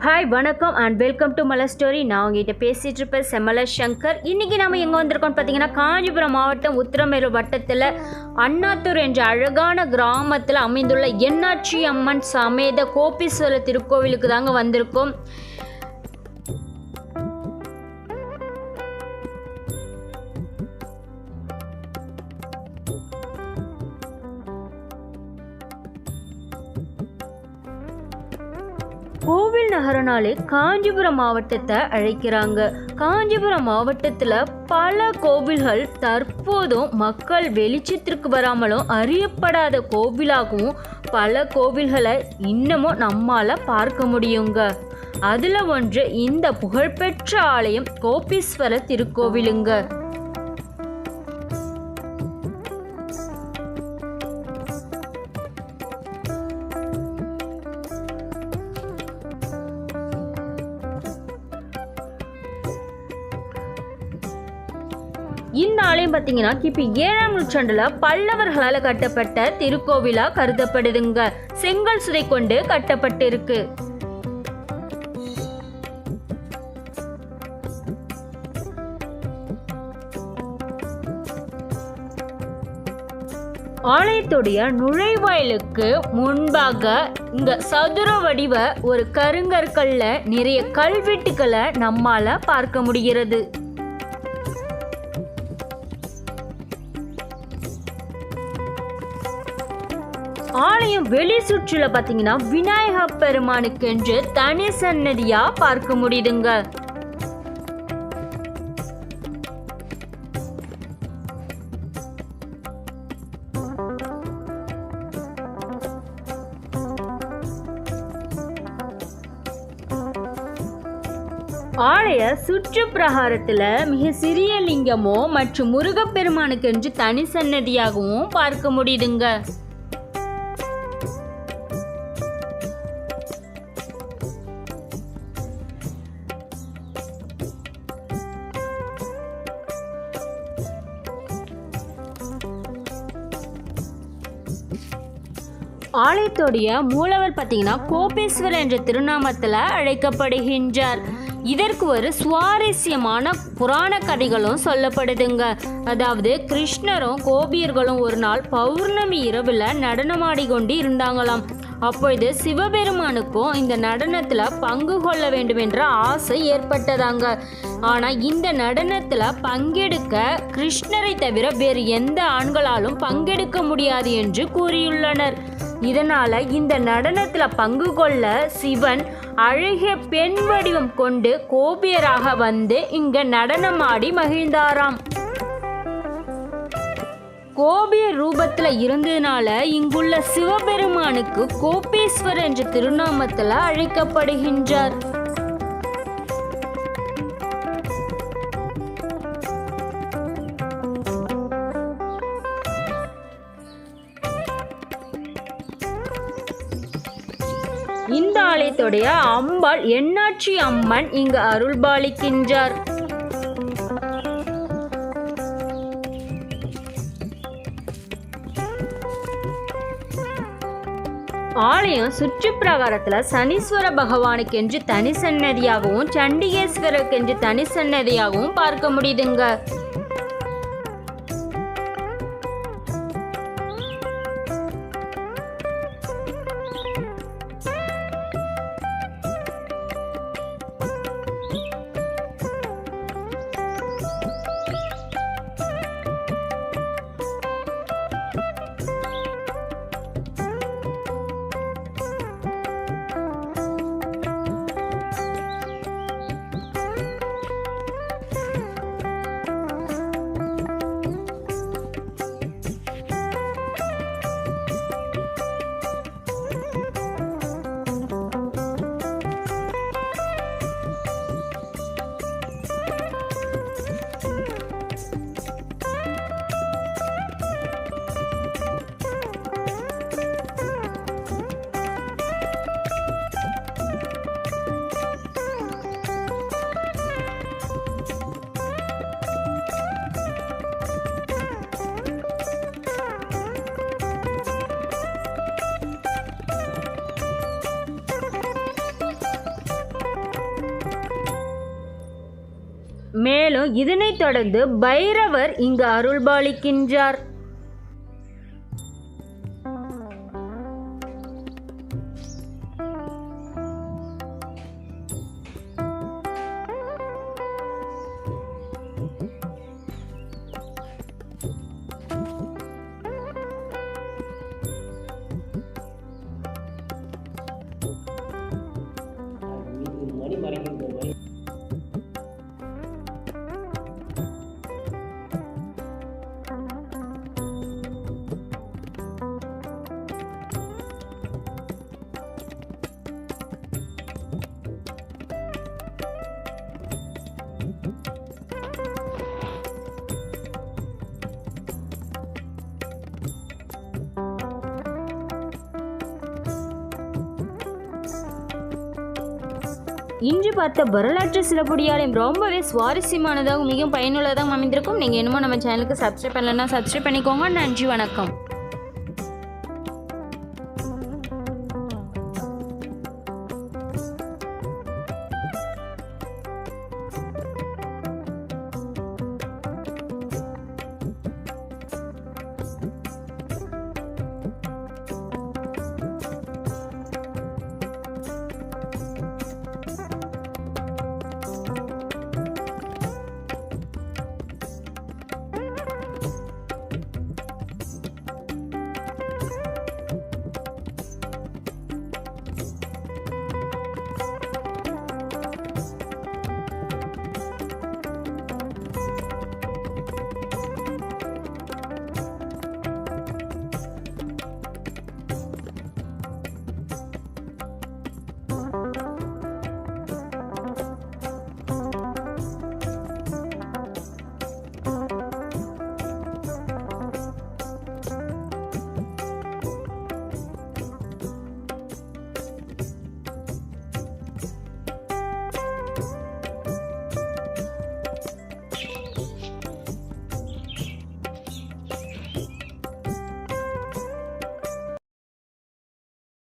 Hi வணக்கம் and welcome to Malar story. நான் உங்ககிட்ட பேசிகிட்டு இருப்பேன் செம்மல சங்கர். இன்றைக்கி நம்ம எங்கே வந்திருக்கோம்னு பார்த்தீங்கன்னா காஞ்சிபுரம் மாவட்டம் உத்திரமேரூர் வட்டத்தில் அண்ணாத்தூர் என்ற அழகான கிராமத்தில் அமைந்துள்ள எண்ணாச்சி அம்மன் சமேத கோபீஸ்வரர் திருக்கோவிலுக்கு தாங்க வந்திருக்கோம். கோவில் நகரனாலே காஞ்சிபுரம் மாவட்டத்தை அழைக்கிறாங்க. காஞ்சிபுரம் மாவட்டத்தில் பல கோவில்கள் தற்போதும் மக்கள் வெளிச்சத்திற்கு வராமலும் அறியப்படாத கோவிலாகவும் பல கோவில்களை இன்னமும் நம்மால் பார்க்க முடியுங்க. அதில் ஒன்று இந்த புகழ்பெற்ற ஆலயம் கோபீஸ்வரர் திருக்கோவிலுங்க. இந்த ஆலயம் பார்த்தீங்கன்னா கிபி 7ஆம் நூற்றாண்டுல பல்லவர்களால் கட்டப்பட்ட திருக்கோவிலா கருதப்படுதுங்க. செங்கல் சுதை கொண்டு கட்டப்பட்டிருக்கு. ஆலயத்துடைய நுழைவாயிலுக்கு முன்பாக இங்க சதுர வடிவ ஒரு கருங்கற்கல்ல நிறைய கல்வெட்டுக்களை நம்மால பார்க்க முடிகிறது. ஆலயம் வெளி சுற்றுல பார்த்தீங்கன்னா விநாயக பெருமானுக்கு என்று தனி சன்னதியா பார்க்க முடியுதுங்க. ஆலய சுற்று பிரகாரத்துல மிக சிறிய லிங்கமோ மற்றும் முருகப்பெருமானுக்கு என்று தனி சன்னதியாகவும் பார்க்க முடியுதுங்க. ஆலயத்துடைய மூலவர் பார்த்தீங்கன்னா கோபேஸ்வரர் என்ற திருநாமத்தில் அழைக்கப்படுகின்றார். இதற்கு ஒரு சுவாரஸ்யமான புராண கதைகளும் சொல்லப்படுதுங்க. அதாவது கிருஷ்ணரும் கோபியர்களும் ஒரு நாள் பௌர்ணமி இரவில் நடனமாடி கொண்டு இருந்தாங்களாம். அப்பொழுது சிவபெருமானுக்கும் இந்த நடனத்தில் பங்கு கொள்ள வேண்டும் என்ற ஆசை ஏற்பட்டதாங்க. ஆனால் இந்த நடனத்தில் பங்கெடுக்க கிருஷ்ணரை தவிர வேறு எந்த ஆண்களாலும் பங்கெடுக்க முடியாது என்று கூறியுள்ளனர். இதனால இந்த நடனத்தில் பங்கு கொள்ள சிவன் அழகிய பெண் வடிவம் கொண்டு கோபியராக வந்து இங்க நடனமாடி மகிழ்ந்தாராம். கோபிய ரூபத்துல இருந்ததுனால இங்குள்ள சிவபெருமானுக்கு கோபேஸ்வரர் என்ற திருநாமத்துல அழைக்கப்படுகின்றார். இந்த ஆலயத்துடைய அம்பாள் எண்ணாச்சி அம்மன் இங்கு அருள்பாலிக்கின்றார். ஆலயம் சுற்று பிரகாரத்துல சனீஸ்வர பகவானுக்கு என்று தனி சன்னதியாகவும் சண்டிகேஸ்வரருக்கு என்று தனி சன்னதியாகவும் பார்க்க முடியுதுங்க. மேலும் இதனைத் தொடர்ந்து பைரவர் இங்கு அருள்பாலிக்கின்றார். இன்று பார்த்த வரலாற்று சிறப்புடையாலயம் ரொம்பவே சுவாரஸ்யமானதாகவும் மிகவும் பயனுள்ளதாகவும் அமைந்திருக்கும். நீங்கள் என்னமோ நம்ம சேனலுக்கு சப்ஸ்கிரைப் பண்ணலன்னா சப்ஸ்கிரைப் பண்ணிக்கோங்க. நன்றி, வணக்கம்.